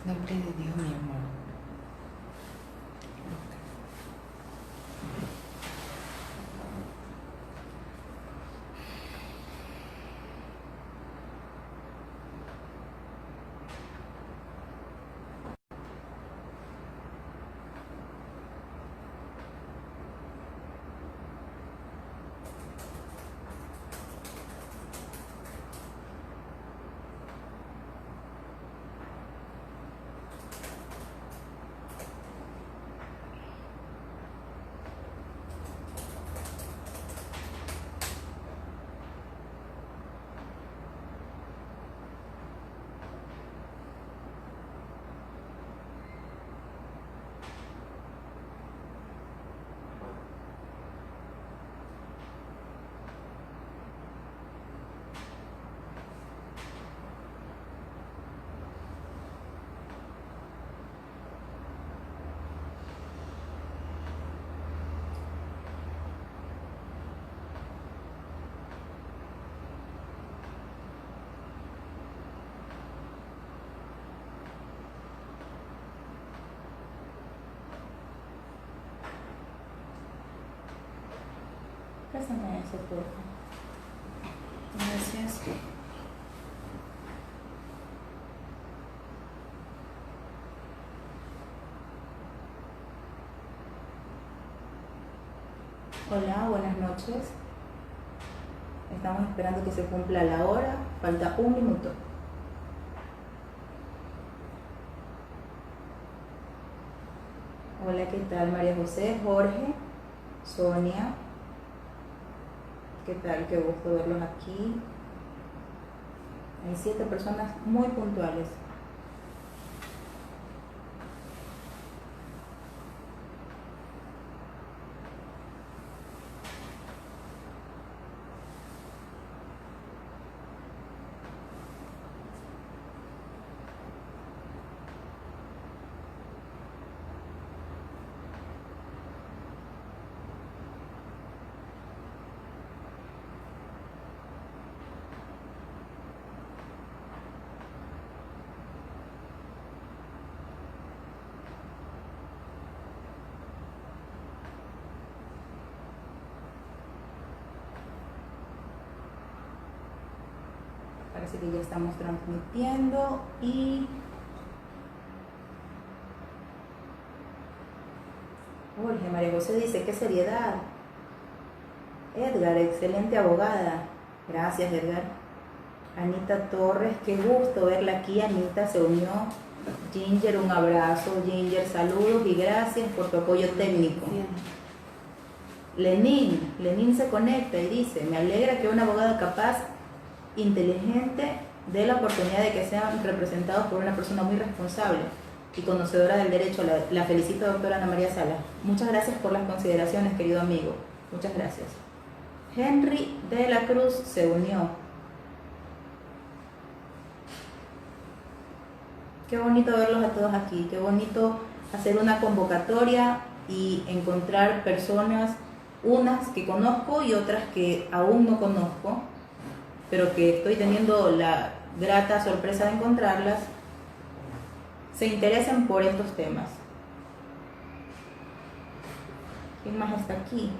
Nombre de Dios, mi amor. Pásame eso, por favor. Gracias. Hola, buenas noches. Estamos esperando que se cumpla la hora. Falta un minuto. Hola, ¿qué tal? María José, Jorge, Sonia. ¿Qué tal? Qué gusto verlos aquí. Hay 7 personas muy puntuales. Parece que ya estamos transmitiendo y Jorge, María José dice, qué seriedad. Edgar, excelente abogada. Gracias, Edgar. Anita Torres, qué gusto verla aquí. Anita se unió. Ginger, un abrazo. Ginger, saludos y gracias por tu apoyo técnico. Lenín se conecta y dice, me alegra que una abogada capaz, inteligente, dé la oportunidad de que sean representados por una persona muy responsable y conocedora del derecho. La felicito, doctora Ana María Salas. Muchas gracias por las consideraciones, querido amigo. Muchas gracias. Henry de la Cruz se unió. Qué bonito verlos a todos aquí. Qué bonito hacer una convocatoria y encontrar personas, unas que conozco y otras que aún no conozco, pero que estoy teniendo la grata sorpresa de encontrarlas, se interesan por estos temas. ¿Quién más está aquí?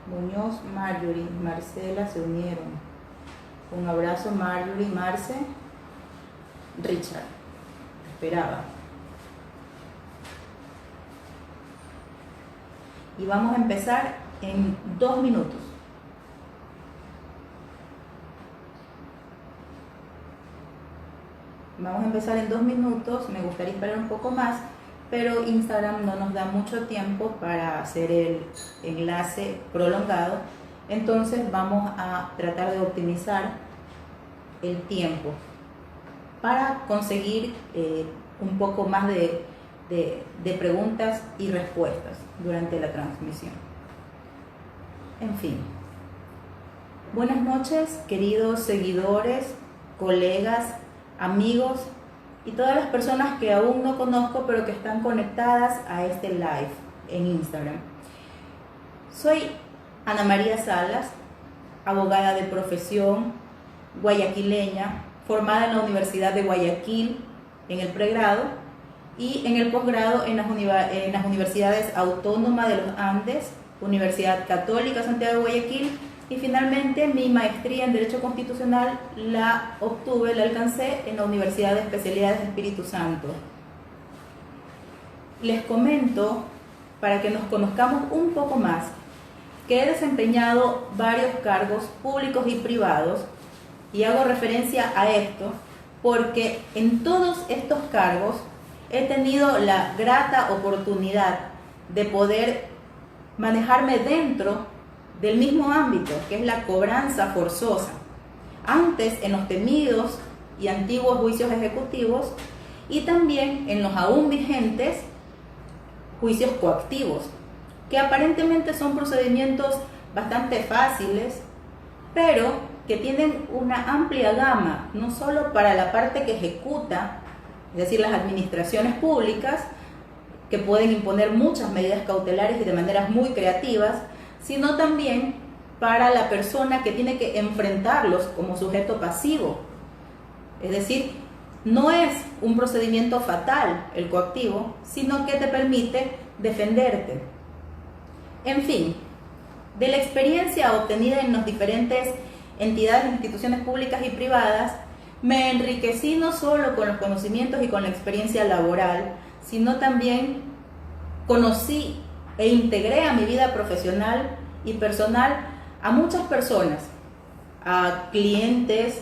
Muñoz, Marjorie, Marcela se unieron. Un abrazo, Marjorie, Marce, Richard. Esperaba. Y vamos a empezar en 2 minutos. Vamos a empezar en 2 minutos. Me gustaría esperar un poco más, pero Instagram no nos da mucho tiempo para hacer el enlace prolongado. Entonces vamos a tratar de optimizar el tiempo para conseguir un poco más de preguntas y respuestas durante la transmisión. En fin. Buenas noches, queridos seguidores, colegas, amigos y todas las personas que aún no conozco pero que están conectadas a este live en Instagram. Soy Ana María Salas, abogada de profesión, guayaquileña, formada en la Universidad de Guayaquil en el pregrado y en el posgrado en las universidades Autónoma de los Andes, Universidad Católica Santiago de Guayaquil, y finalmente mi maestría en Derecho Constitucional la alcancé en la Universidad de Especialidades de Espíritu Santo. Les comento, para que nos conozcamos un poco más, que he desempeñado varios cargos públicos y privados, y hago referencia a esto porque en todos estos cargos he tenido la grata oportunidad de poder manejarme dentro del mismo ámbito, que es la cobranza forzosa. Antes en los temidos y antiguos juicios ejecutivos y también en los aún vigentes juicios coactivos, que aparentemente son procedimientos bastante fáciles, pero que tienen una amplia gama, no solo para la parte que ejecuta, es decir, las administraciones públicas, que pueden imponer muchas medidas cautelares y de maneras muy creativas, sino también para la persona que tiene que enfrentarlos como sujeto pasivo. Es decir, no es un procedimiento fatal el coactivo, sino que te permite defenderte. En fin, de la experiencia obtenida en las diferentes entidades e instituciones públicas y privadas, me enriquecí no solo con los conocimientos y con la experiencia laboral, sino también conocí e integré a mi vida profesional y personal a muchas personas, a clientes,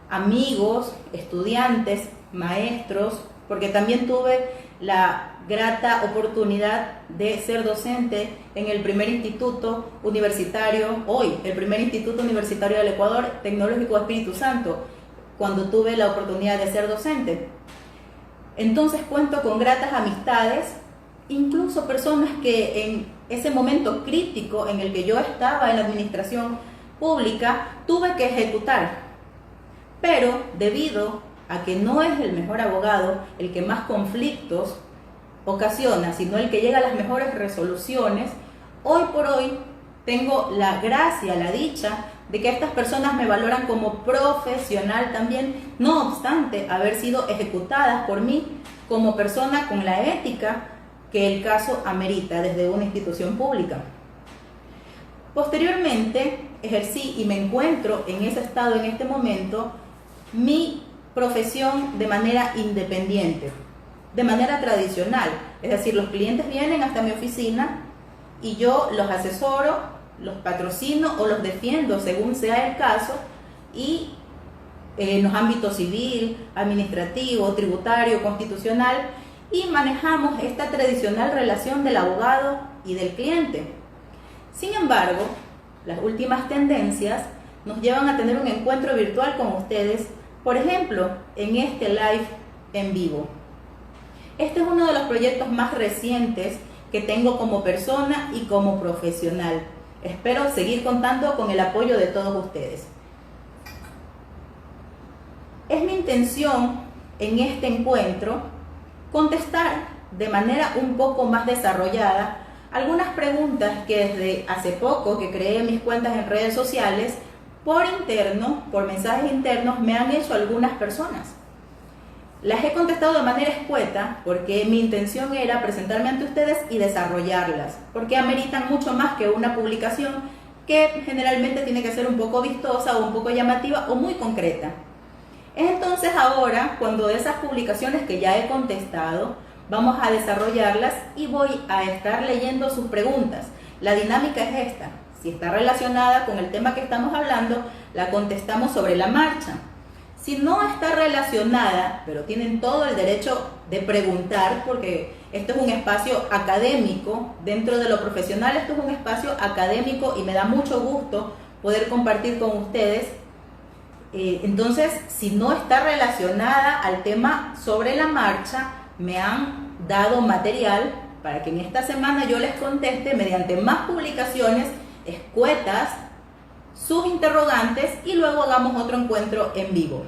amigos, estudiantes, maestros, porque también tuve la grata oportunidad de ser docente en el primer instituto universitario, hoy el primer instituto universitario del Ecuador, Tecnológico Espíritu Santo, cuando tuve la oportunidad de ser docente. Entonces cuento con gratas amistades, incluso personas que en ese momento crítico en el que yo estaba en la administración pública tuve que ejecutar, pero debido a que no es el mejor abogado el que más conflictos ocasiona, sino el que llega a las mejores resoluciones, hoy por hoy tengo la gracia, la dicha de que estas personas me valoran como profesional también, no obstante haber sido ejecutadas por mí como persona con la ética que el caso amerita desde una institución pública. Posteriormente ejercí y me encuentro en ese estado en este momento mi profesión de manera independiente, de manera tradicional, es decir, los clientes vienen hasta mi oficina y yo los asesoro, los patrocino o los defiendo según sea el caso, y en los ámbitos civil, administrativo, tributario, constitucional, y manejamos esta tradicional relación del abogado y del cliente. Sin embargo, las últimas tendencias nos llevan a tener un encuentro virtual con ustedes, por ejemplo, en este live en vivo. Este es uno de los proyectos más recientes que tengo como persona y como profesional. Espero seguir contando con el apoyo de todos ustedes. Es mi intención en este encuentro contestar de manera un poco más desarrollada algunas preguntas que desde hace poco que creé mis cuentas en redes sociales, por mensajes internos, me han hecho algunas personas. Las he contestado de manera escueta porque mi intención era presentarme ante ustedes y desarrollarlas, porque ameritan mucho más que una publicación que generalmente tiene que ser un poco vistosa o un poco llamativa o muy concreta. Entonces ahora, cuando de esas publicaciones que ya he contestado, vamos a desarrollarlas y voy a estar leyendo sus preguntas. La dinámica es esta: si está relacionada con el tema que estamos hablando, la contestamos sobre la marcha. Si no está relacionada, pero tienen todo el derecho de preguntar, porque esto es un espacio académico, dentro de lo profesional esto es un espacio académico y me da mucho gusto poder compartir con ustedes. Entonces, si no está relacionada al tema sobre la marcha, me han dado material para que en esta semana yo les conteste mediante más publicaciones escuetas sus interrogantes y luego hagamos otro encuentro en vivo.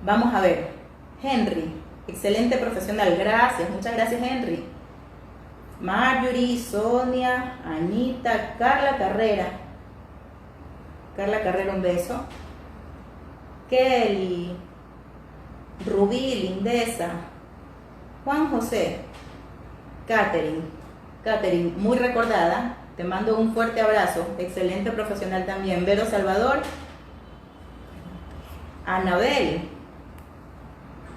Vamos a ver. Henry, excelente profesional, gracias, muchas gracias Henry. Marjorie, Sonia, Anita, Carla Carrera. Carla Carrera, un beso. Kelly, Rubí, Lindesa, Juan José, Catherine, muy recordada, te mando un fuerte abrazo, excelente profesional también. Vero Salvador, Anabel,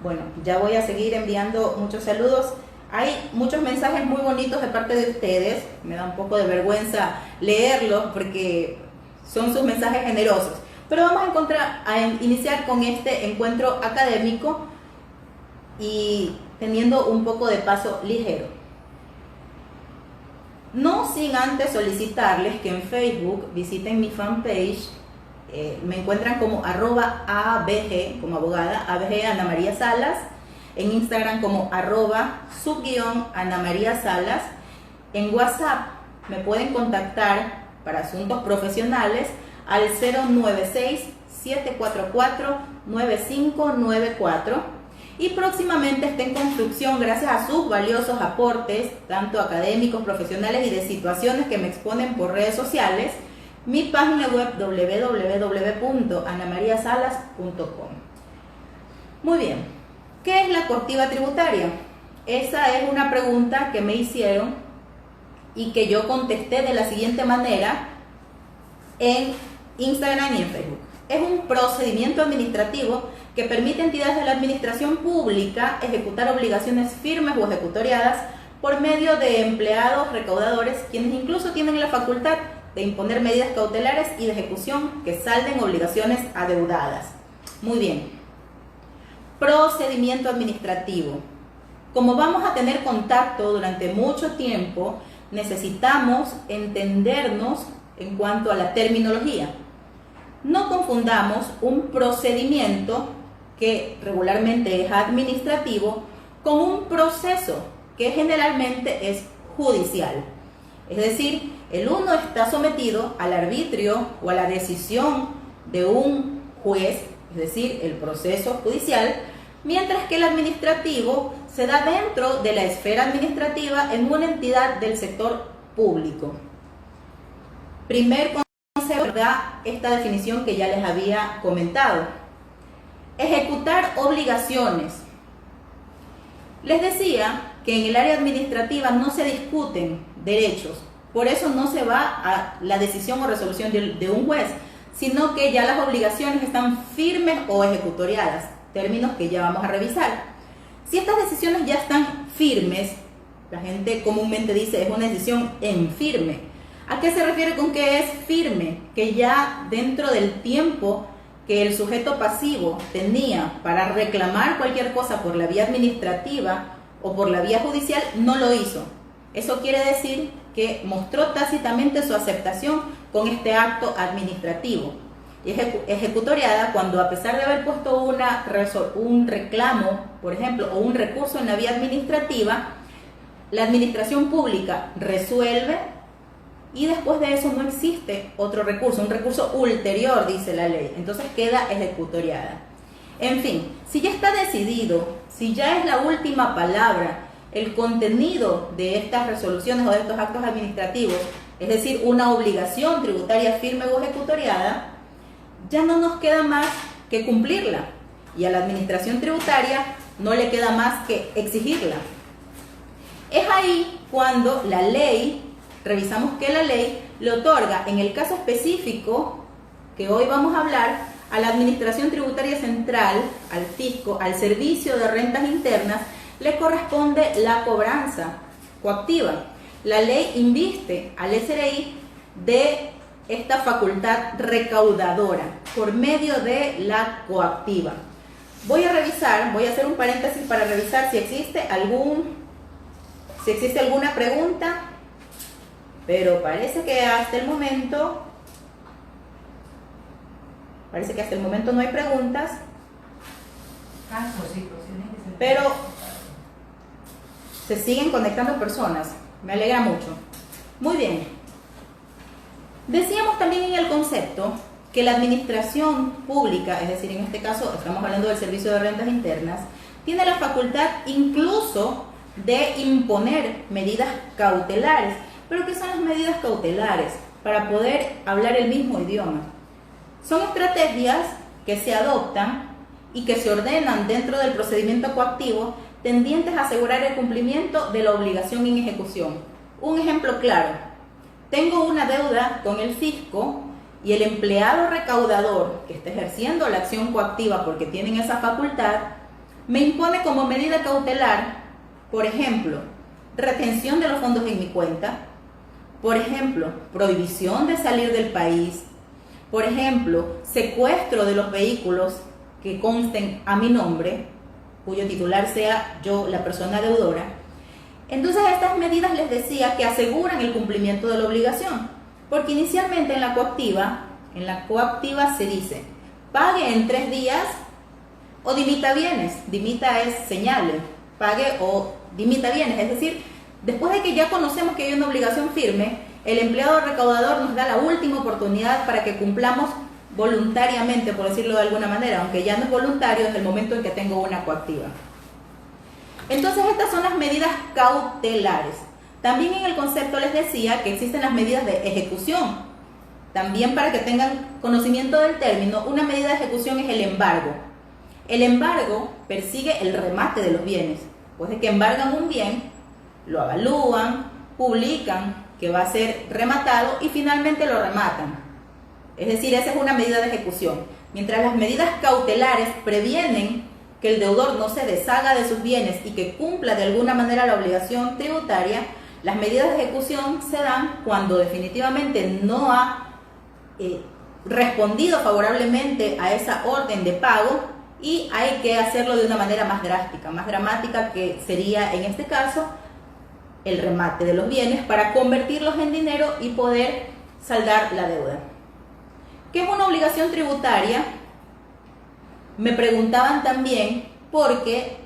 bueno, ya voy a seguir enviando muchos saludos. Hay muchos mensajes muy bonitos de parte de ustedes, me da un poco de vergüenza leerlos porque son sus mensajes generosos. Pero vamos a iniciar con este encuentro académico y teniendo un poco de paso ligero. No sin antes solicitarles que en Facebook visiten mi fanpage, me encuentran como @abg, como abogada, abg Ana María Salas, en Instagram como @Ana María Salas, en WhatsApp me pueden contactar para asuntos profesionales al 096-744-9594 y próximamente está en construcción, gracias a sus valiosos aportes, tanto académicos, profesionales y de situaciones que me exponen por redes sociales, mi página web www.anamariasalas.com. Muy bien, ¿qué es la coactiva tributaria? Esa es una pregunta que me hicieron y que yo contesté de la siguiente manera en Instagram y en Facebook. Es un procedimiento administrativo que permite a entidades de la administración pública ejecutar obligaciones firmes o ejecutoriadas por medio de empleados recaudadores, quienes incluso tienen la facultad de imponer medidas cautelares y de ejecución que salden obligaciones adeudadas. Muy bien. Procedimiento administrativo. Como vamos a tener contacto durante mucho tiempo, necesitamos entendernos en cuanto a la terminología. No confundamos un procedimiento, que regularmente es administrativo, con un proceso, que generalmente es judicial. Es decir, el uno está sometido al arbitrio o a la decisión de un juez, es decir, el proceso judicial, mientras que el administrativo se da dentro de la esfera administrativa en una entidad del sector público. Primer concepto da esta definición que ya les había comentado. Ejecutar obligaciones. Les decía que en el área administrativa no se discuten derechos, por eso no se va a la decisión o resolución de un juez, sino que ya las obligaciones están firmes o ejecutoriadas, términos que ya vamos a revisar. Si estas decisiones ya están firmes, la gente comúnmente dice es una decisión en firme. ¿A qué se refiere con que es firme? Que ya dentro del tiempo que el sujeto pasivo tenía para reclamar cualquier cosa por la vía administrativa o por la vía judicial, no lo hizo. Eso quiere decir que mostró tácitamente su aceptación con este acto administrativo. Y es ejecutoriada cuando, a pesar de haber puesto un reclamo, por ejemplo, o un recurso en la vía administrativa, la administración pública resuelve y después de eso no existe otro recurso, un recurso ulterior, dice la ley. Entonces queda ejecutoriada. En fin, si ya está decidido, si ya es la última palabra, el contenido de estas resoluciones o de estos actos administrativos, es decir, una obligación tributaria firme o ejecutoriada, ya no nos queda más que cumplirla. Y a la administración tributaria no le queda más que exigirla. Es ahí cuando la ley, revisamos que la ley le otorga, en el caso específico que hoy vamos a hablar, a la Administración Tributaria Central, al fisco, al Servicio de Rentas Internas, le corresponde la cobranza coactiva. La ley inviste al SRI de esta facultad recaudadora por medio de la coactiva. Voy a revisar, voy a hacer un paréntesis para revisar si existe alguna pregunta, pero parece que hasta el momento no hay preguntas. Pero se siguen conectando personas, me alegra mucho. Muy bien. Decíamos también en el concepto que la administración pública, es decir, en este caso estamos hablando del Servicio de Rentas Internas, tiene la facultad incluso de imponer medidas cautelares. ¿Pero qué son las medidas cautelares? Para poder hablar el mismo idioma. Son estrategias que se adoptan y que se ordenan dentro del procedimiento coactivo tendientes a asegurar el cumplimiento de la obligación en ejecución. Un ejemplo claro: tengo una deuda con el fisco y el empleado recaudador que está ejerciendo la acción coactiva porque tienen esa facultad, me impone como medida cautelar, por ejemplo, retención de los fondos en mi cuenta, por ejemplo, prohibición de salir del país, por ejemplo, secuestro de los vehículos que consten a mi nombre, cuyo titular sea yo, la persona deudora. Entonces estas medidas les decía que aseguran el cumplimiento de la obligación, porque inicialmente en la coactiva se dice, pague en 3 días o dimita bienes. Dimita es señale, pague o dimita bienes, es decir, después de que ya conocemos que hay una obligación firme, el empleado recaudador nos da la última oportunidad para que cumplamos voluntariamente, por decirlo de alguna manera, aunque ya no es voluntario desde el momento en que tengo una coactiva. Entonces estas son las medidas cautelares. También en el concepto les decía que existen las medidas de ejecución. También, para que tengan conocimiento del término, una medida de ejecución es el embargo. El embargo persigue el remate de los bienes. Después de que embargan un bien, lo avalúan, publican que va a ser rematado y finalmente lo rematan. Es decir, esa es una medida de ejecución. Mientras las medidas cautelares previenen que el deudor no se deshaga de sus bienes y que cumpla de alguna manera la obligación tributaria, las medidas de ejecución se dan cuando definitivamente no ha respondido favorablemente a esa orden de pago y hay que hacerlo de una manera más drástica, más dramática, que sería en este caso el remate de los bienes para convertirlos en dinero y poder saldar la deuda. ¿Qué es una obligación tributaria? Me preguntaban también, porque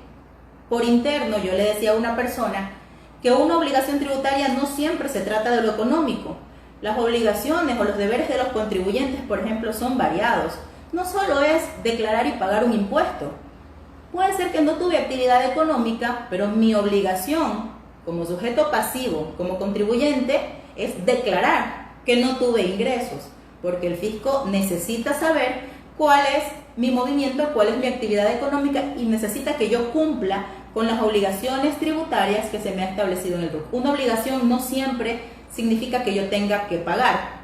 por interno yo le decía a una persona que una obligación tributaria no siempre se trata de lo económico. Las obligaciones o los deberes de los contribuyentes, por ejemplo, son variados. No solo es declarar y pagar un impuesto. Puede ser que no tuve actividad económica, pero mi obligación como sujeto pasivo, como contribuyente, es declarar que no tuve ingresos, porque el fisco necesita saber cuál es mi movimiento, cuál es mi actividad económica y necesita que yo cumpla con las obligaciones tributarias que se me ha establecido en el RUC. Una obligación no siempre significa que yo tenga que pagar.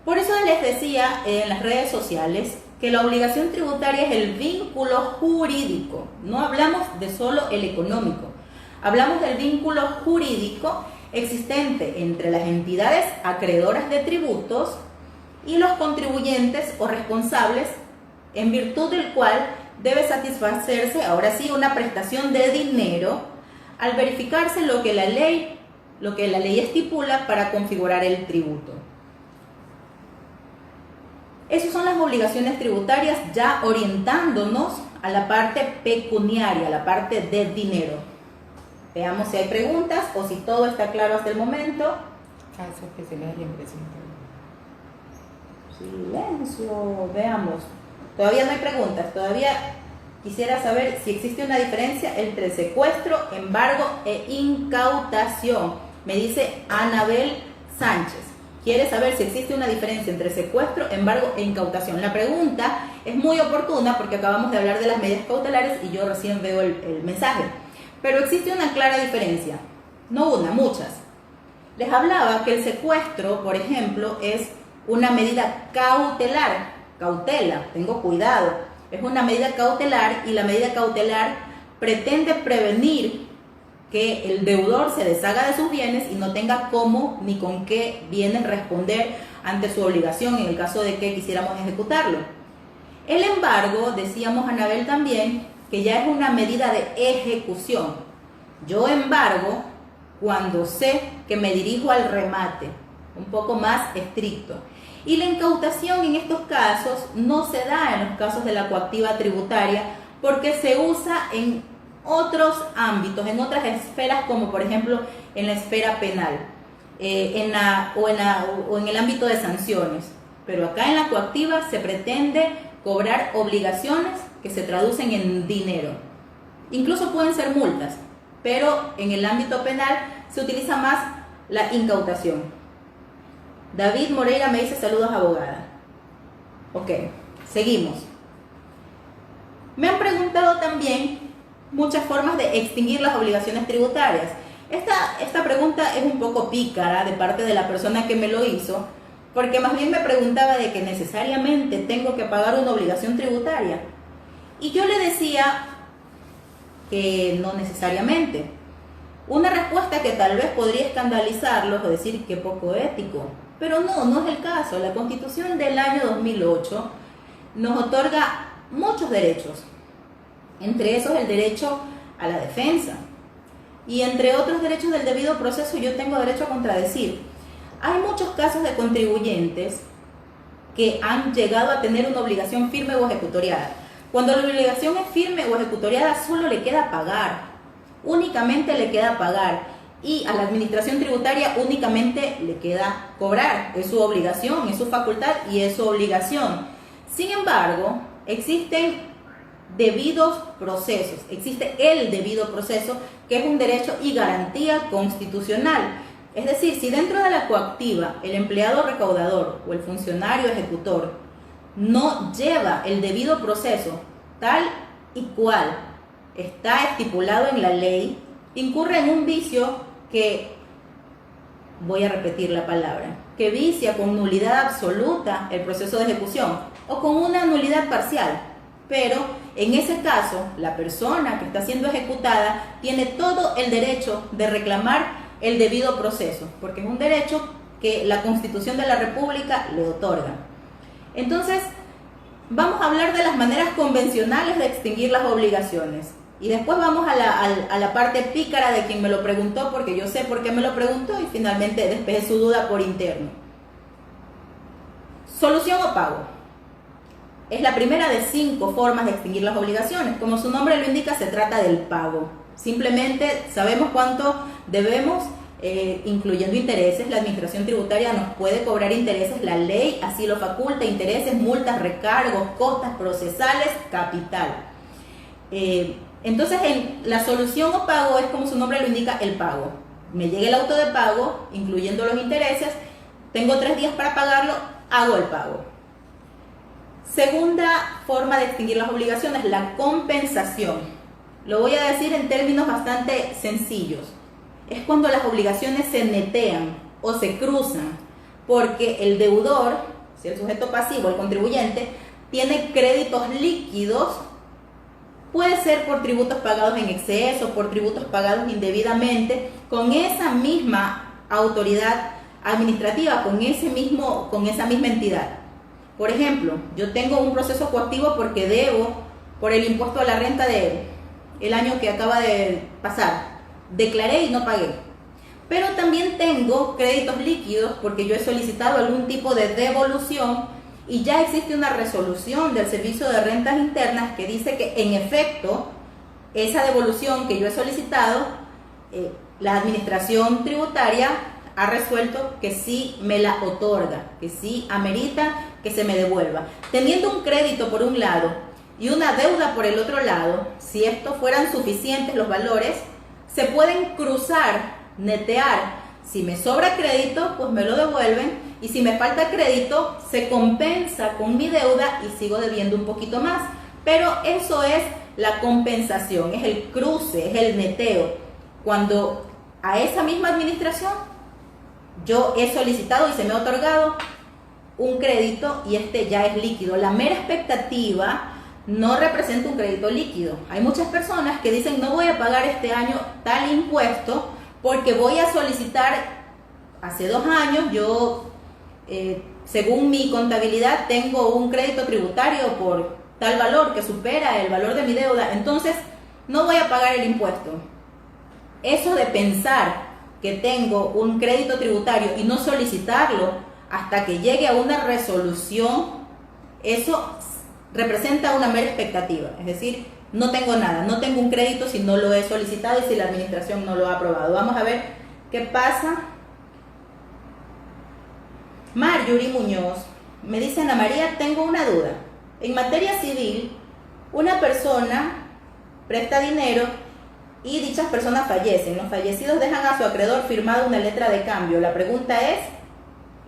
Por eso les decía en las redes sociales que la obligación tributaria es el vínculo jurídico. No hablamos de solo el económico, hablamos del vínculo jurídico existente entre las entidades acreedoras de tributos y los contribuyentes o responsables, en virtud del cual debe satisfacerse, ahora sí, una prestación de dinero al verificarse lo que la ley estipula para configurar el tributo. Esas son las obligaciones tributarias, ya orientándonos a la parte pecuniaria, a la parte de dinero. Veamos si hay preguntas o si todo está claro hasta el momento. Caso que se le hayan presentado. Silencio, veamos. Todavía no hay preguntas, todavía quisiera saber si existe una diferencia entre secuestro, embargo e incautación. Me dice Anabel Sánchez. Quiere saber si existe una diferencia entre secuestro, embargo e incautación. La pregunta es muy oportuna porque acabamos de hablar de las medidas cautelares y yo recién veo el mensaje. Pero existe una clara diferencia, no una, muchas. Les hablaba que el secuestro, por ejemplo, es una medida cautelar, cautela, tengo cuidado, es una medida cautelar y la medida cautelar pretende prevenir que el deudor se deshaga de sus bienes y no tenga cómo ni con qué bienes responder ante su obligación en el caso de que quisiéramos ejecutarlo. El embargo, decíamos Anabel también, que ya es una medida de ejecución. Yo embargo cuando sé que me dirijo al remate, un poco más estricto. Y la incautación en estos casos no se da en los casos de la coactiva tributaria porque se usa en otros ámbitos, en otras esferas, como por ejemplo en la esfera penal o en el ámbito de sanciones. Pero acá en la coactiva se pretende cobrar obligaciones que se traducen en dinero. Incluso pueden ser multas, pero en el ámbito penal se utiliza más la incautación. David Moreira me dice saludos, abogada. Ok, seguimos. Me han preguntado también muchas formas de extinguir las obligaciones tributarias. Esta pregunta es un poco pícara de parte de la persona que me lo hizo, porque más bien me preguntaba de que necesariamente tengo que pagar una obligación tributaria. Y yo le decía que no necesariamente. Una respuesta que tal vez podría escandalizarlos o decir que poco ético, pero no es el caso. La Constitución del año 2008 nos otorga muchos derechos, entre esos el derecho a la defensa, y entre otros derechos del debido proceso yo tengo derecho a contradecir. Hay muchos casos de contribuyentes que han llegado a tener una obligación firme o ejecutoriada. Cuando la obligación es firme o ejecutoriada, solo le queda pagar, únicamente le queda pagar, y a la administración tributaria únicamente le queda cobrar. Es su obligación, es su facultad y es su obligación. Sin embargo, existen debidos procesos, existe el debido proceso, que es un derecho y garantía constitucional. Es decir, si dentro de la coactiva el empleado recaudador o el funcionario ejecutor no lleva el debido proceso tal y cual está estipulado en la ley, incurre en un vicio que, voy a repetir la palabra, que vicia con nulidad absoluta el proceso de ejecución o con una nulidad parcial. Pero en ese caso, la persona que está siendo ejecutada tiene todo el derecho de reclamar el debido proceso, porque es un derecho que la Constitución de la República le otorga. Entonces, vamos a hablar de las maneras convencionales de extinguir las obligaciones. Y después vamos a la parte pícara de quien me lo preguntó, porque yo sé por qué me lo preguntó y finalmente despejé su duda por interno. Solución o pago. Es la primera de 5 formas de extinguir las obligaciones. Como su nombre lo indica, se trata del pago. Simplemente sabemos cuánto debemos, incluyendo intereses. La administración tributaria nos puede cobrar intereses, la ley así lo faculta: intereses, multas, recargos, costas procesales, capital. Entonces, la solución o pago es, como su nombre lo indica, el pago. Me llega el auto de pago, incluyendo los intereses, tengo 3 días para pagarlo, hago el pago. Segunda forma de extinguir las obligaciones, la compensación. Lo voy a decir en términos bastante sencillos. Es cuando las obligaciones se netean o se cruzan, porque el deudor, si el sujeto pasivo, el contribuyente, tiene créditos líquidos. Puede ser por tributos pagados en exceso, por tributos pagados indebidamente, con esa misma autoridad administrativa, con esa misma entidad. Por ejemplo, yo tengo un proceso coactivo porque debo por el impuesto a la renta del año que acaba de pasar. Declaré y no pagué. Pero también tengo créditos líquidos porque yo he solicitado algún tipo de devolución y ya existe una resolución del Servicio de Rentas Internas que dice que en efecto esa devolución que yo he solicitado, la administración tributaria ha resuelto que sí me la otorga, que sí amerita que se me devuelva. Teniendo un crédito por un lado y una deuda por el otro lado, si estos fueran suficientes los valores, se pueden cruzar, netear. Si me sobra crédito, pues me lo devuelven, y si me falta crédito, se compensa con mi deuda y sigo debiendo un poquito más. Pero eso es la compensación, es el cruce, es el neteo. Cuando a esa misma administración yo he solicitado y se me ha otorgado un crédito y este ya es líquido. La mera expectativa no representa un crédito líquido. Hay muchas personas que dicen: no voy a pagar este año tal impuesto porque voy a solicitar, hace 2 años yo, según mi contabilidad, tengo un crédito tributario por tal valor que supera el valor de mi deuda, entonces no voy a pagar el impuesto. Eso de pensar que tengo un crédito tributario y no solicitarlo hasta que llegue a una resolución, eso representa una mera expectativa. Es decir, no tengo nada, no tengo un crédito si no lo he solicitado y si la administración no lo ha aprobado. Vamos a ver qué pasa. Marjorie Muñoz me dice: Ana María, tengo una duda. En materia civil, una persona presta dinero y dichas personas fallecen. Los fallecidos dejan a su acreedor firmada una letra de cambio. La pregunta es: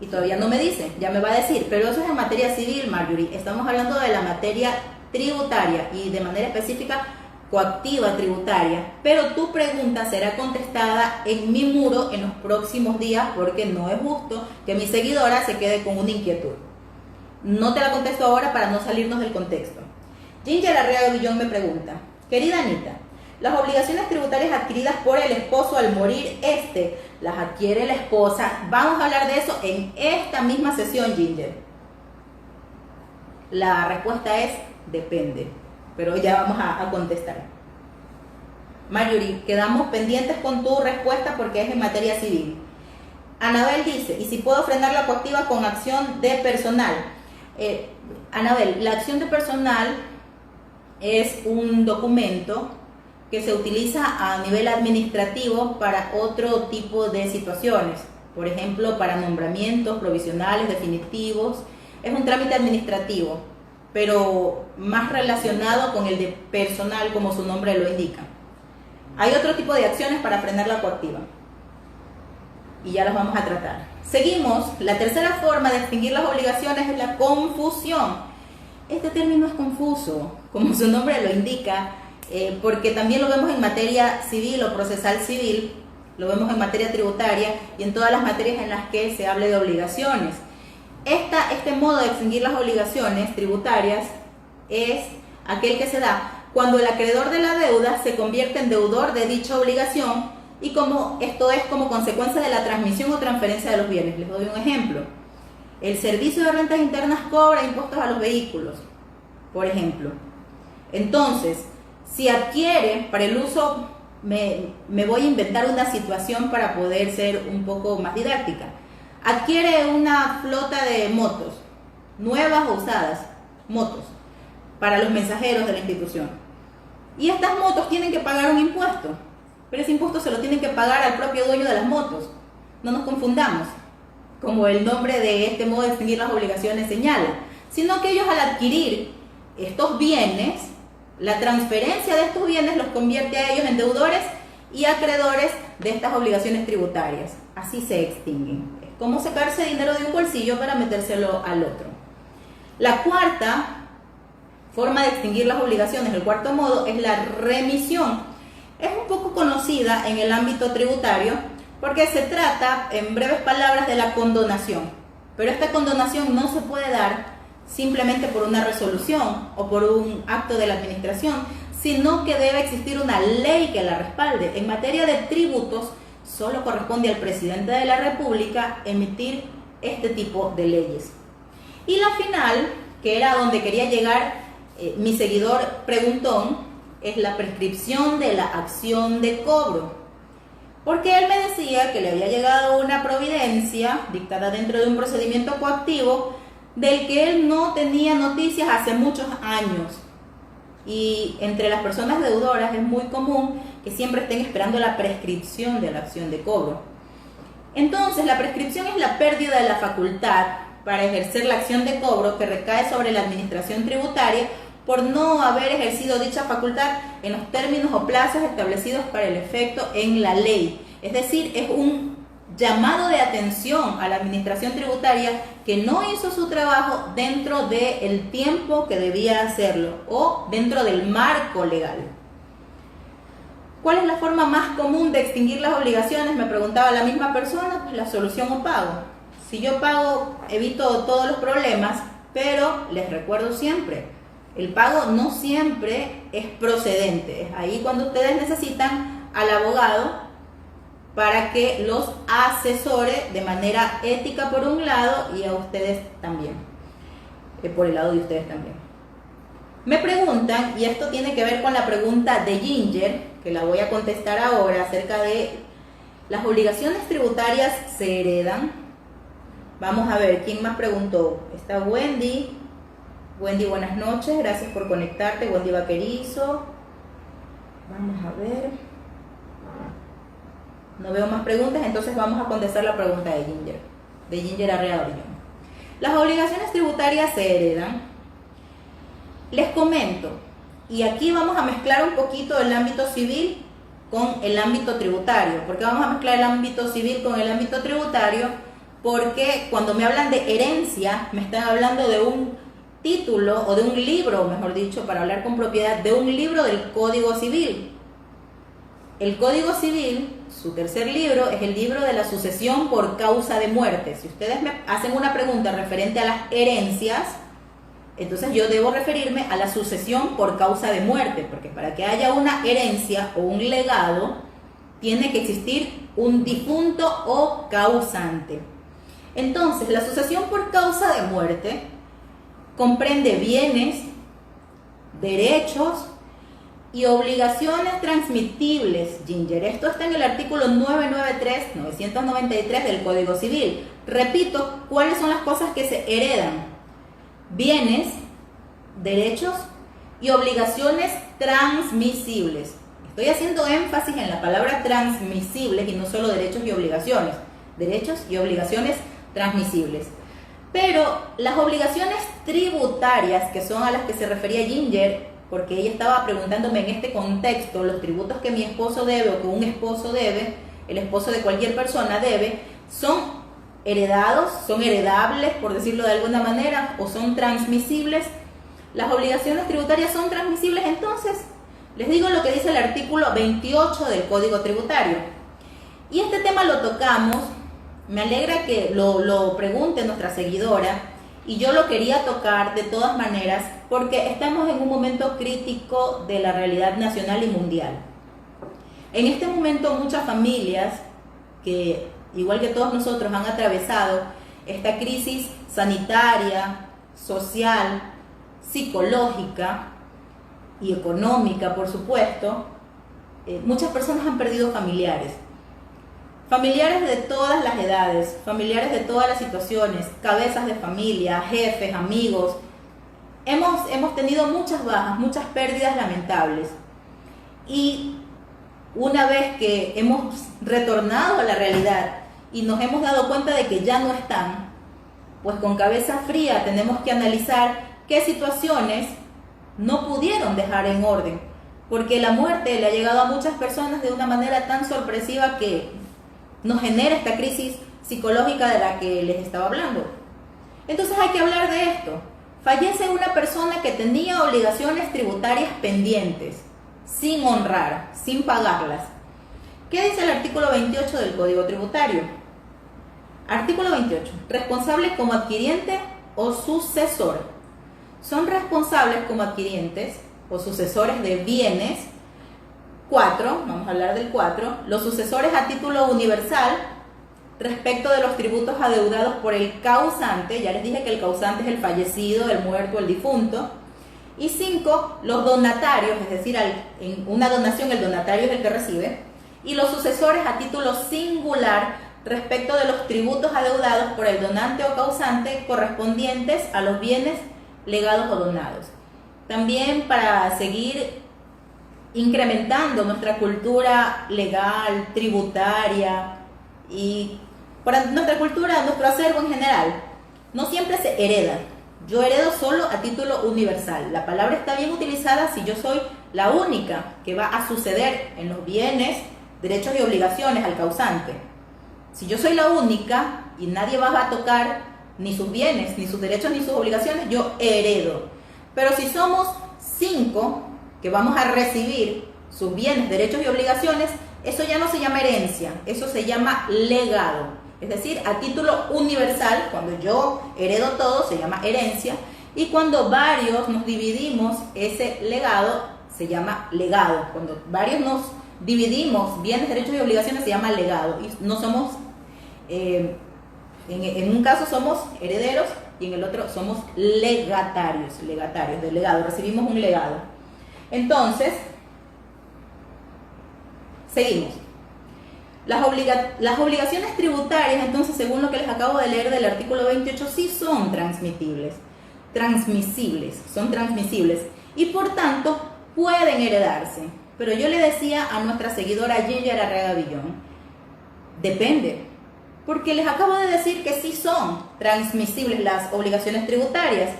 Y todavía no me dice, ya me va a decir, pero eso es en materia civil, Marjorie. Estamos hablando de la materia tributaria y de manera específica coactiva tributaria, pero tu pregunta será contestada en mi muro en los próximos días, porque no es justo que mi seguidora se quede con una inquietud. No te la contesto ahora para no salirnos del contexto. Ginger Arreaga Guillón me pregunta: querida Anita, las obligaciones tributarias adquiridas por el esposo al morir las adquiere la esposa. Vamos a hablar de eso en esta misma sesión, Ginger. La respuesta es depende, pero ya vamos a contestar. Marjorie, quedamos pendientes con tu respuesta porque es en materia civil. Anabel dice: ¿y si puedo frenar la coactiva con acción de personal? Anabel, la acción de personal es un documento que se utiliza a nivel administrativo para otro tipo de situaciones, por ejemplo, para nombramientos provisionales, definitivos. Es un trámite administrativo, pero más relacionado con el de personal, como su nombre lo indica. Hay otro tipo de acciones para frenar la coactiva y ya las vamos a tratar. Seguimos. La tercera forma de extinguir las obligaciones es la confusión. Este término es confuso, como su nombre lo indica, porque también lo vemos en materia civil o procesal civil, lo vemos en materia tributaria y en todas las materias en las que se hable de obligaciones. Este modo de extinguir las obligaciones tributarias es aquel que se da cuando el acreedor de la deuda se convierte en deudor de dicha obligación y como esto es como consecuencia de la transmisión o transferencia de los bienes. Les doy un ejemplo. El Servicio de Rentas Internas cobra impuestos a los vehículos, por ejemplo. Entonces, si adquiere para el uso, me voy a inventar una situación para poder ser un poco más didáctica. Adquiere una flota de motos, nuevas o usadas, motos, para los mensajeros de la institución. Y estas motos tienen que pagar un impuesto, pero ese impuesto se lo tienen que pagar al propio dueño de las motos. No nos confundamos, como el nombre de este modo de extinguir las obligaciones señala, sino que ellos al adquirir estos bienes, la transferencia de estos bienes los convierte a ellos en deudores y acreedores de estas obligaciones tributarias. Así se extinguen. Es como sacarse dinero de un bolsillo para metérselo al otro. La cuarta forma de extinguir las obligaciones, el cuarto modo, es la remisión. Es un poco conocida en el ámbito tributario porque se trata, en breves palabras, de la condonación. Pero esta condonación no se puede dar simplemente por una resolución o por un acto de la administración, sino que debe existir una ley que la respalde. En materia de tributos, solo corresponde al presidente de la República emitir este tipo de leyes. Y la final, que era donde quería llegar mi seguidor preguntón, es la prescripción de la acción de cobro. Porque él me decía que le había llegado una providencia dictada dentro de un procedimiento coactivo del que él no tenía noticias hace muchos años. Y entre las personas deudoras es muy común que siempre estén esperando la prescripción de la acción de cobro. Entonces, la prescripción es la pérdida de la facultad para ejercer la acción de cobro que recae sobre la administración tributaria por no haber ejercido dicha facultad en los términos o plazos establecidos para el efecto en la ley. Es decir, es un llamado de atención a la administración tributaria que no hizo su trabajo dentro del tiempo que debía hacerlo o dentro del marco legal. ¿Cuál es la forma más común de extinguir las obligaciones? Me preguntaba la misma persona. Pues la solución o pago. Si yo pago, evito todos los problemas, pero les recuerdo siempre, el pago no siempre es procedente. Es ahí cuando ustedes necesitan al abogado para que los asesore de manera ética por un lado y a ustedes también, por el lado de ustedes también. Me preguntan, y esto tiene que ver con la pregunta de Ginger, que la voy a contestar ahora, acerca de las obligaciones tributarias se heredan. Vamos a ver, ¿quién más preguntó? Está Wendy. Wendy, buenas noches, gracias por conectarte. Wendy Vaquerizo. Vamos a ver. No veo más preguntas, entonces vamos a contestar la pregunta de Ginger Arreaga Guillón. Las obligaciones tributarias se heredan. Les comento, y aquí vamos a mezclar un poquito el ámbito civil con el ámbito tributario. ¿Por qué vamos a mezclar el ámbito civil con el ámbito tributario? porque cuando me hablan de herencia, me están hablando de un título o de un libro, mejor dicho, para hablar con propiedad, de un libro del Código Civil. El Código Civil, su tercer libro, es el libro de la sucesión por causa de muerte. Si ustedes me hacen una pregunta referente a las herencias, entonces yo debo referirme a la sucesión por causa de muerte, porque para que haya una herencia o un legado, tiene que existir un difunto o causante. Entonces, la sucesión por causa de muerte comprende bienes, derechos y obligaciones transmitibles, Ginger. Esto está en el artículo 993 del Código Civil. Repito, ¿cuáles son las cosas que se heredan? Bienes, derechos y obligaciones transmisibles. Estoy haciendo énfasis en la palabra transmisibles y no solo derechos y obligaciones. Derechos y obligaciones transmisibles. Pero las obligaciones tributarias, que son a las que se refería Ginger, porque ella estaba preguntándome en este contexto, los tributos que mi esposo debe o que un esposo debe, el esposo de cualquier persona debe, son heredados, son heredables, por decirlo de alguna manera, o son transmisibles. Las obligaciones tributarias son transmisibles, entonces les digo lo que dice el artículo 28 del Código Tributario. Y este tema lo tocamos, me alegra que lo pregunte nuestra seguidora, y yo lo quería tocar de todas maneras porque estamos en un momento crítico de la realidad nacional y mundial. En este momento muchas familias que, igual que todos nosotros, han atravesado esta crisis sanitaria, social, psicológica y económica, por supuesto. Muchas personas han perdido familiares. Familiares de todas las edades, familiares de todas las situaciones, cabezas de familia, jefes, amigos. Hemos tenido muchas bajas, muchas pérdidas lamentables. Y una vez que hemos retornado a la realidad y nos hemos dado cuenta de que ya no están, pues con cabeza fría tenemos que analizar qué situaciones no pudieron dejar en orden. Porque la muerte le ha llegado a muchas personas de una manera tan sorpresiva que nos genera esta crisis psicológica de la que les estaba hablando. Entonces hay que hablar de esto. Fallece una persona que tenía obligaciones tributarias pendientes, sin honrar, sin pagarlas. ¿Qué dice el artículo 28 del Código Tributario? Artículo 28. Responsables como adquiriente o sucesor. Son responsables como adquirientes o sucesores de bienes. 4, vamos a hablar del 4, los sucesores a título universal respecto de los tributos adeudados por el causante. Ya les dije que el causante es el fallecido, el muerto, el difunto. Y 5, los donatarios, es decir, en una donación el donatario es el que recibe. Y los sucesores a título singular respecto de los tributos adeudados por el donante o causante correspondientes a los bienes legados o donados. También para seguir incrementando nuestra cultura legal, tributaria y para nuestra cultura, nuestro acervo en general, no siempre se hereda. Yo heredo solo a título universal. La palabra está bien utilizada si yo soy la única que va a suceder en los bienes, derechos y obligaciones al causante. Si yo soy la única y nadie va a tocar ni sus bienes, ni sus derechos, ni sus obligaciones, yo heredo. Pero si somos 5 que vamos a recibir sus bienes, derechos y obligaciones, eso ya no se llama herencia, eso se llama legado. Es decir, a título universal, cuando yo heredo todo, se llama herencia, y cuando varios nos dividimos ese legado, se llama legado. Cuando varios nos dividimos bienes, derechos y obligaciones, se llama legado. Y no somos, en un caso somos herederos y en el otro somos legatarios del legado, recibimos un legado. Entonces, seguimos. Las obligaciones tributarias, entonces, según lo que les acabo de leer del artículo 28, sí son transmisibles, son transmisibles y por tanto pueden heredarse. Pero yo le decía a nuestra seguidora Ginger Arrega Villón, depende, porque les acabo de decir que sí son transmisibles las obligaciones tributarias,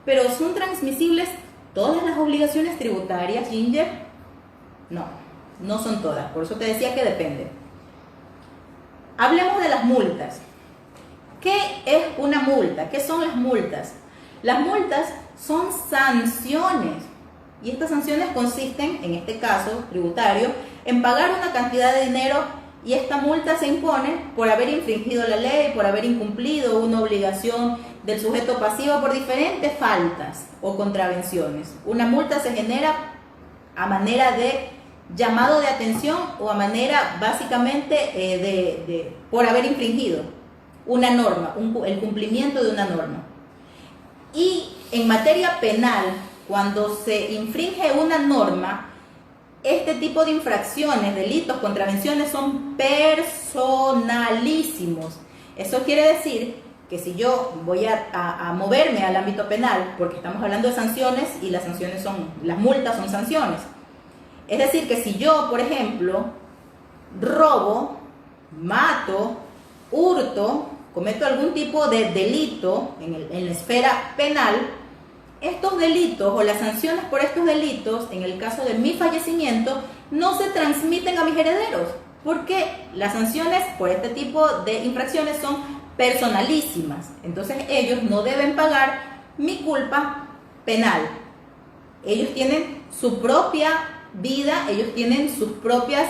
pero ¿son transmisibles todas las obligaciones tributarias, Ginger? No, no son todas, por eso te decía que depende. Hablemos de las multas. ¿Qué es una multa? ¿Qué son las multas? Las multas son sanciones y estas sanciones consisten, en este caso tributario, en pagar una cantidad de dinero y esta multa se impone por haber infringido la ley, por haber incumplido una obligación del sujeto pasivo por diferentes faltas o contravenciones. Una multa se genera a manera de llamado de atención o a manera básicamente por haber infringido una norma, el cumplimiento de una norma. Y en materia penal, cuando se infringe una norma, este tipo de infracciones, delitos, contravenciones son personalísimos. Eso quiere decir que si yo voy a moverme al ámbito penal, porque estamos hablando de sanciones y las multas son sanciones. Es decir, que si yo, por ejemplo, robo, mato, hurto, cometo algún tipo de delito en la esfera penal, estos delitos o las sanciones por estos delitos, en el caso de mi fallecimiento, no se transmiten a mis herederos, porque las sanciones por este tipo de infracciones son personalísimas. Entonces ellos no deben pagar mi culpa penal. Ellos tienen su propia vida, ellos tienen sus propias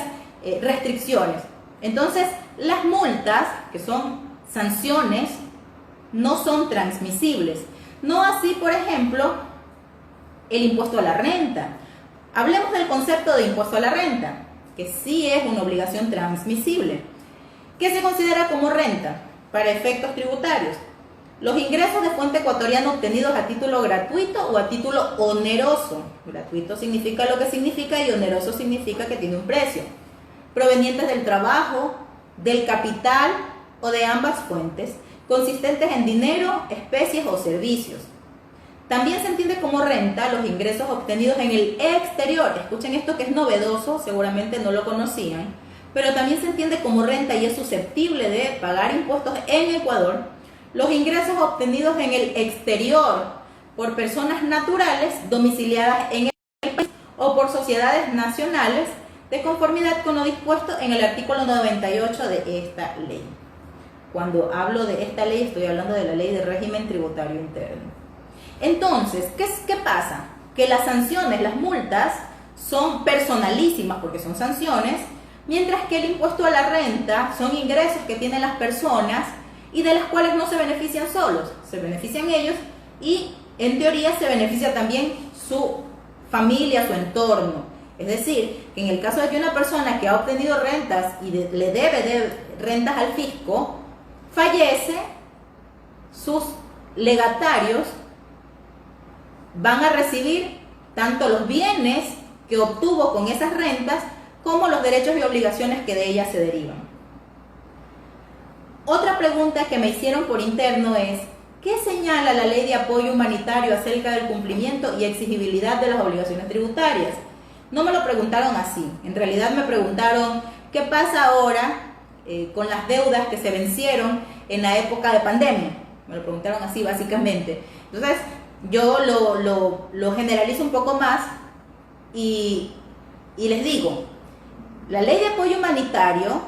restricciones. Entonces las multas, que son sanciones, no son transmisibles. No así, por ejemplo, el impuesto a la renta. Hablemos del concepto de impuesto a la renta, que sí es una obligación transmisible. ¿Qué se considera como renta para efectos tributarios? Los ingresos de fuente ecuatoriana obtenidos a título gratuito o a título oneroso. Gratuito significa lo que significa y oneroso significa que tiene un precio. Provenientes del trabajo, del capital o de ambas fuentes, consistentes en dinero, especies o servicios. También se entiende como renta los ingresos obtenidos en el exterior. Escuchen esto que es novedoso, seguramente no lo conocían, pero también se entiende como renta y es susceptible de pagar impuestos en Ecuador. Los ingresos obtenidos en el exterior por personas naturales domiciliadas en el país o por sociedades nacionales de conformidad con lo dispuesto en el artículo 98 de esta ley. Cuando hablo de esta ley, estoy hablando de la Ley de Régimen Tributario Interno. Entonces, ¿qué pasa? Que las sanciones, las multas, son personalísimas porque son sanciones, mientras que el impuesto a la renta son ingresos que tienen las personas y de las cuales no se benefician solos, se benefician ellos y en teoría se beneficia también su familia, su entorno. Es decir, que en el caso de que una persona que ha obtenido rentas y le debe de rentas al fisco, fallece, sus legatarios van a recibir tanto los bienes que obtuvo con esas rentas como los derechos y obligaciones que de ellas se derivan. Otra pregunta que me hicieron por interno es: ¿qué señala la Ley de Apoyo Humanitario acerca del cumplimiento y exigibilidad de las obligaciones tributarias? No me lo preguntaron así, en realidad me preguntaron ¿qué pasa ahora con las deudas que se vencieron en la época de pandemia? Me lo preguntaron así básicamente. Entonces yo lo generalizo un poco más y les digo, la Ley de Apoyo Humanitario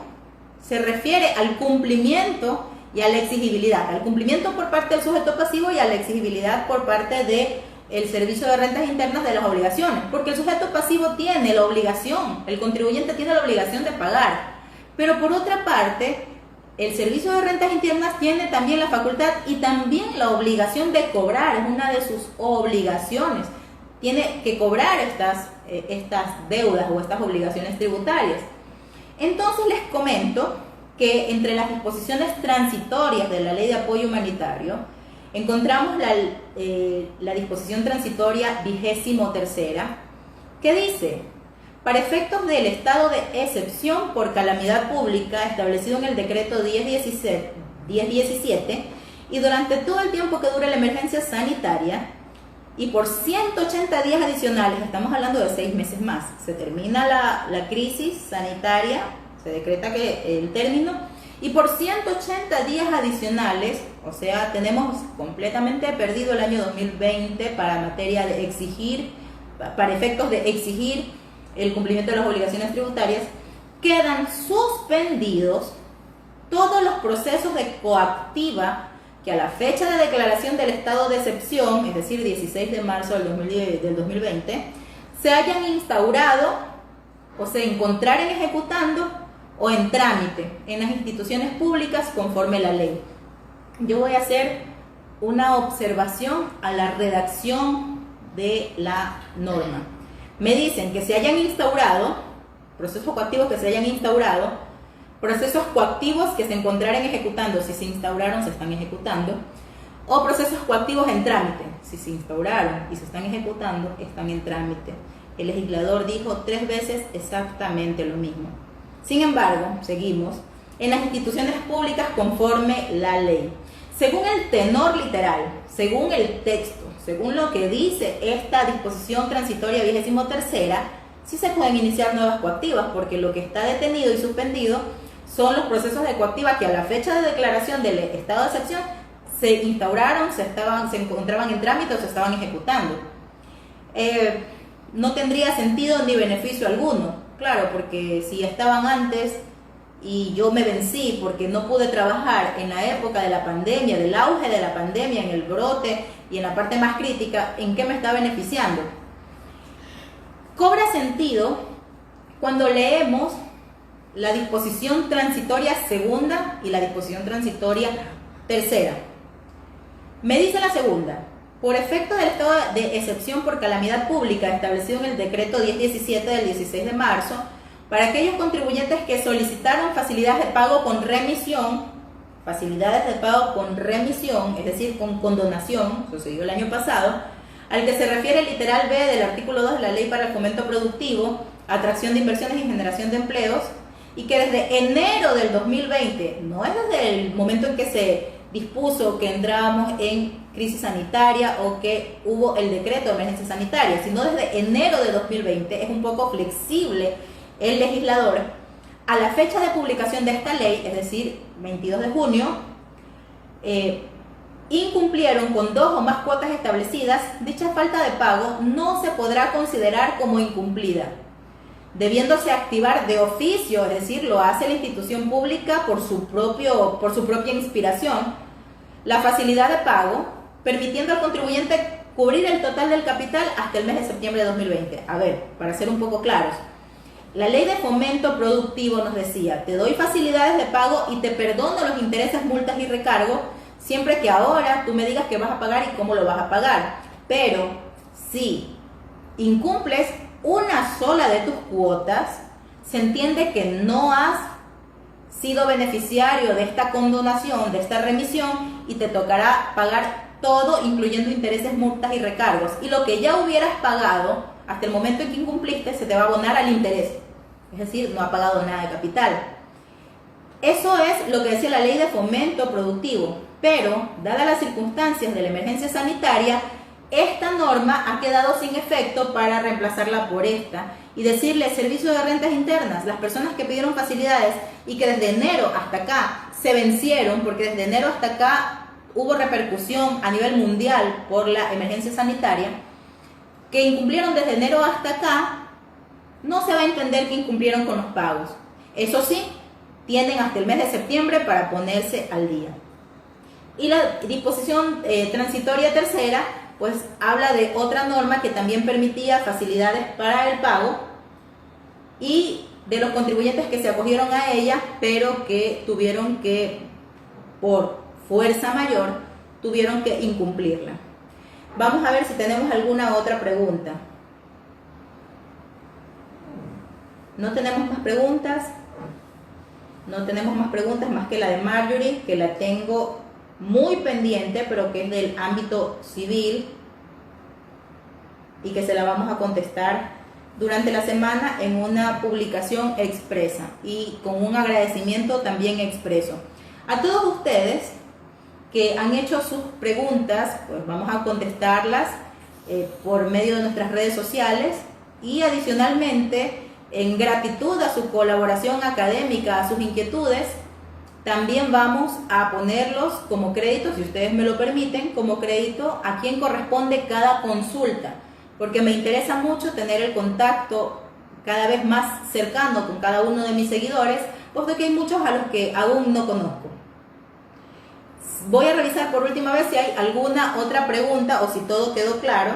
se refiere al cumplimiento y a la exigibilidad, al cumplimiento por parte del sujeto pasivo y a la exigibilidad por parte del Servicio de Rentas Internas de las obligaciones, porque el sujeto pasivo tiene la obligación, el contribuyente tiene la obligación de pagar, pero por otra parte, el Servicio de Rentas Internas tiene también la facultad y también la obligación de cobrar, es una de sus obligaciones, tiene que cobrar estas deudas o estas obligaciones tributarias. Entonces les comento que entre las disposiciones transitorias de la Ley de Apoyo Humanitario encontramos la disposición transitoria 23ª, que dice: para efectos del estado de excepción por calamidad pública establecido en el decreto 1017 y durante todo el tiempo que dure la emergencia sanitaria y por 180 días adicionales, estamos hablando de 6 meses más, se termina la crisis sanitaria, se decreta que el término, y por 180 días adicionales, o sea, tenemos completamente perdido el año 2020 para materia de exigir, para efectos de exigir el cumplimiento de las obligaciones tributarias, quedan suspendidos todos los procesos de coactiva que a la fecha de declaración del estado de excepción, es decir, 16 de marzo del 2020, se hayan instaurado o se encontraren ejecutando o en trámite en las instituciones públicas conforme a la ley. Yo voy a hacer una observación a la redacción de la norma. Me dicen que se hayan instaurado, procesos coactivos que se hayan instaurado, procesos coactivos que se encontraren ejecutando, si se instauraron, se están ejecutando, o procesos coactivos en trámite, si se instauraron y se están ejecutando, están en trámite. El legislador dijo 3 veces exactamente lo mismo. Sin embargo, seguimos, en las instituciones públicas conforme la ley. Según el tenor literal, según el texto, según lo que dice esta disposición transitoria 23ª, sí se pueden iniciar nuevas coactivas, porque lo que está detenido y suspendido son los procesos de coactiva que a la fecha de declaración del estado de excepción se instauraron, se encontraban en trámite o se estaban ejecutando. No tendría sentido ni beneficio alguno, claro, porque si estaban antes y yo me vencí porque no pude trabajar en la época de la pandemia, del auge de la pandemia, en el brote y en la parte más crítica, ¿en qué me está beneficiando? Cobra sentido cuando leemos la disposición transitoria segunda y la disposición transitoria tercera. Me dice la segunda: por efecto del estado de excepción por calamidad pública establecido en el decreto 1017 del 16 de marzo, para aquellos contribuyentes que solicitaron facilidades de pago con remisión, es decir, con condonación, sucedió el año pasado, al que se refiere el literal B del artículo 2 de la Ley para el Fomento Productivo, Atracción de Inversiones y Generación de Empleos, y que desde enero del 2020, no es desde el momento en que se dispuso que entrábamos en crisis sanitaria o que hubo el decreto de emergencia sanitaria, sino desde enero de 2020, es un poco flexible el legislador. A la fecha de publicación de esta ley, es decir, 22 de junio, incumplieron con 2 o más cuotas establecidas, dicha falta de pago no se podrá considerar como incumplida, debiéndose activar de oficio, es decir, lo hace la institución pública por su propia inspiración, la facilidad de pago, permitiendo al contribuyente cubrir el total del capital hasta el mes de septiembre de 2020. A ver, para ser un poco claros, la ley de fomento productivo nos decía: te doy facilidades de pago y te perdono los intereses, multas y recargos, siempre que ahora tú me digas qué vas a pagar y cómo lo vas a pagar. Pero si incumples una sola de tus cuotas, se entiende que no has sido beneficiario de esta condonación, de esta remisión, y te tocará pagar todo, incluyendo intereses, multas y recargos. Y lo que ya hubieras pagado hasta el momento en que incumpliste, se te va a abonar al interés. Es decir, no ha pagado nada de capital. Eso es lo que decía la Ley de Fomento Productivo. Pero, dadas las circunstancias de la emergencia sanitaria, esta norma ha quedado sin efecto para reemplazarla por esta y decirle: servicio de rentas internas, las personas que pidieron facilidades y que desde enero hasta acá se vencieron, porque desde enero hasta acá hubo repercusión a nivel mundial por la emergencia sanitaria, que incumplieron desde enero hasta acá, no se va a entender que incumplieron con los pagos. Eso sí, tienen hasta el mes de septiembre para ponerse al día. Y la disposición transitoria tercera pues habla de otra norma que también permitía facilidades para el pago y de los contribuyentes que se acogieron a ella, pero que tuvieron que, por fuerza mayor, tuvieron que incumplirla. Vamos a ver si tenemos alguna otra pregunta. ¿No tenemos más preguntas? No tenemos más preguntas más que la de Marjorie, que la tengo muy pendiente, pero que es del ámbito civil y que se la vamos a contestar durante la semana en una publicación expresa y con un agradecimiento también expreso. A todos ustedes que han hecho sus preguntas, pues vamos a contestarlas por medio de nuestras redes sociales, y adicionalmente, en gratitud a su colaboración académica, a sus inquietudes, también vamos a ponerlos como crédito, si ustedes me lo permiten, como crédito a quien corresponde cada consulta, porque me interesa mucho tener el contacto cada vez más cercano con cada uno de mis seguidores puesto que hay muchos a los que aún no conozco. Voy a revisar por última vez si hay alguna otra pregunta o si todo quedó claro.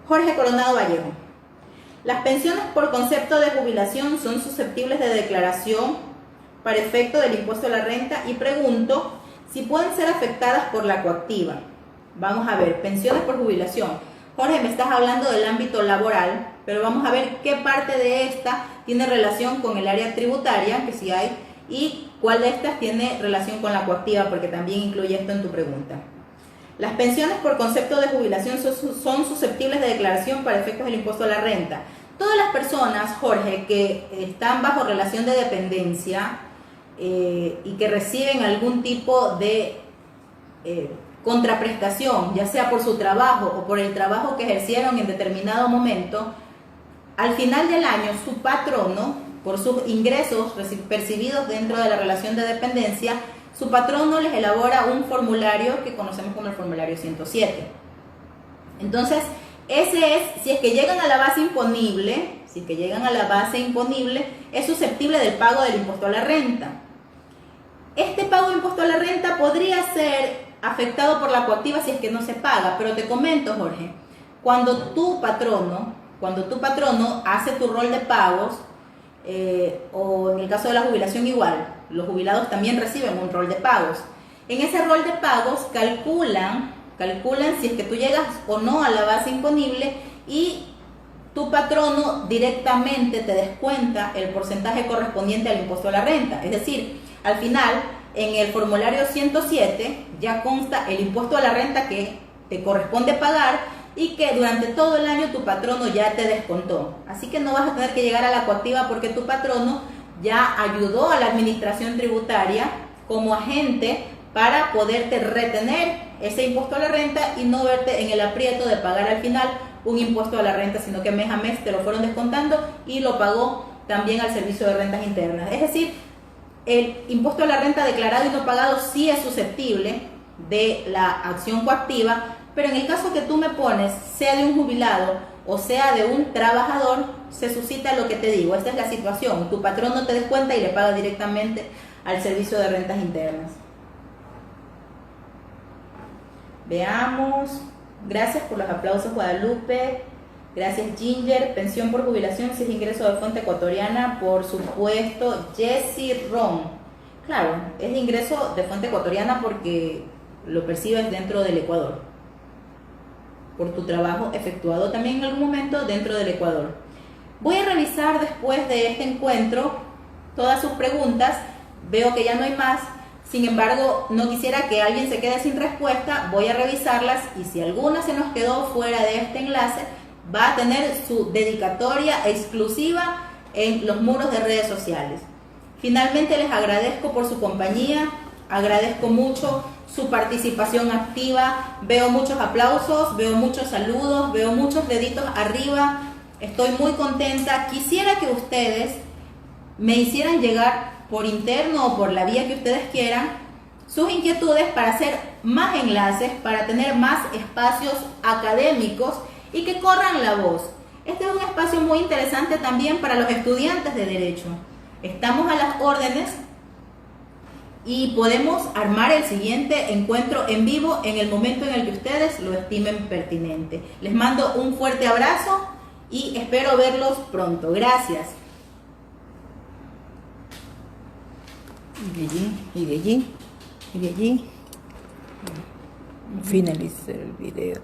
Jorge Coronado Vallejo. Las pensiones por concepto de jubilación son susceptibles de declaración para efecto del impuesto a la renta y pregunto si pueden ser afectadas por la coactiva. Vamos a ver, pensiones por jubilación. Jorge, me estás hablando del ámbito laboral, pero vamos a ver qué parte de esta tiene relación con el área tributaria, que sí hay, y cuál de estas tiene relación con la coactiva, porque también incluye esto en tu pregunta. Las pensiones por concepto de jubilación son susceptibles de declaración para efectos del impuesto a la renta. Todas las personas, Jorge, que están bajo relación de dependencia y que reciben algún tipo de contraprestación, ya sea por su trabajo o por el trabajo que ejercieron en determinado momento, al final del año su patrono, por sus ingresos percibidos dentro de la relación de dependencia, su patrono les elabora un formulario que conocemos como el formulario 107. Entonces, ese es, si es que llegan a la base imponible, es susceptible del pago del impuesto a la renta. Este pago de impuesto a la renta podría ser afectado por la coactiva si es que no se paga, pero te comento, Jorge, cuando tu patrono hace tu rol de pagos, o en el caso de la jubilación igual, los jubilados también reciben un rol de pagos. En ese rol de pagos calculan si es que tú llegas o no a la base imponible y tu patrono directamente te descuenta el porcentaje correspondiente al impuesto a la renta. Es decir, al final, en el formulario 107 ya consta el impuesto a la renta que te corresponde pagar y que durante todo el año tu patrono ya te descontó. Así que no vas a tener que llegar a la coactiva porque tu patrono ya ayudó a la administración tributaria como agente para poderte retener ese impuesto a la renta y no verte en el aprieto de pagar al final un impuesto a la renta, sino que mes a mes te lo fueron descontando y lo pagó también al Servicio de Rentas Internas. Es decir, el impuesto a la renta declarado y no pagado sí es susceptible de la acción coactiva, pero en el caso que tú me pones, sea de un jubilado o sea de un trabajador, se suscita lo que te digo. Esta es la situación. Tu patrón no te descuenta y le paga directamente al Servicio de Rentas Internas. Veamos. Gracias por los aplausos, Guadalupe. Gracias, Ginger. Pensión por jubilación si es ingreso de fuente ecuatoriana, por supuesto. Jessie Ron. Claro, es ingreso de fuente ecuatoriana porque lo percibes dentro del Ecuador, por tu trabajo efectuado también en algún momento dentro del Ecuador. Voy a revisar después de este encuentro todas sus preguntas. Veo que ya no hay más. Sin embargo, no quisiera que alguien se quede sin respuesta. Voy a revisarlas y si alguna se nos quedó fuera de este enlace, va a tener su dedicatoria exclusiva en los muros de redes sociales. Finalmente, les agradezco por su compañía. Agradezco mucho su participación activa. Veo muchos aplausos, veo muchos saludos, veo muchos deditos arriba. Estoy muy contenta. Quisiera que ustedes me hicieran llegar por interno o por la vía que ustedes quieran sus inquietudes para hacer más enlaces, para tener más espacios académicos y que corran la voz. Este es un espacio muy interesante también para los estudiantes de Derecho. Estamos a las órdenes y podemos armar el siguiente encuentro en vivo en el momento en el que ustedes lo estimen pertinente. Les mando un fuerte abrazo y espero verlos pronto. Gracias. Y de allí finalizar el video.